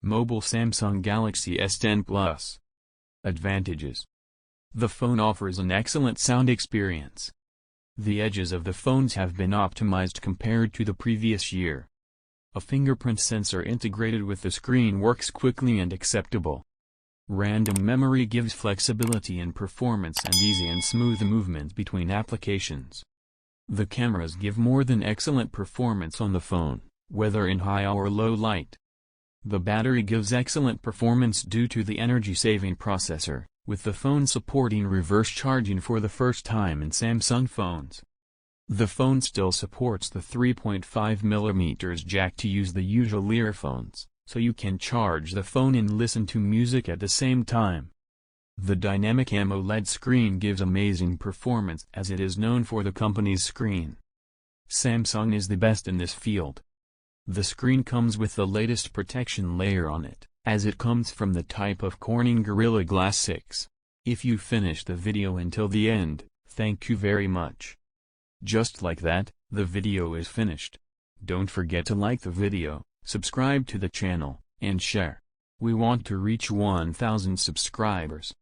Mobile Samsung Galaxy S10 Plus. Advantages. The phone offers an excellent sound experience. The edges of the phones have been optimized compared to the previous year. A fingerprint sensor integrated with the screen works quickly and acceptable. Random memory gives flexibility in performance and easy and smooth movement between applications. The cameras give more than excellent performance on the phone, whether in high or low light. The battery gives excellent performance due to the energy-saving processor, with the phone supporting reverse charging for the first time in Samsung phones. The phone still supports the 3.5mm jack to use the usual earphones, so you can charge the phone and listen to music at the same time. The dynamic AMOLED screen gives amazing performance as it is known for the company's screen. Samsung is the best in this field. The screen comes with the latest protection layer on it, as it comes from the type of Corning Gorilla Glass 6. If you finished the video until the end, thank you very much. Just like that, the video is finished. Don't forget to like the video, subscribe to the channel, and share. We want to reach 1,000 subscribers.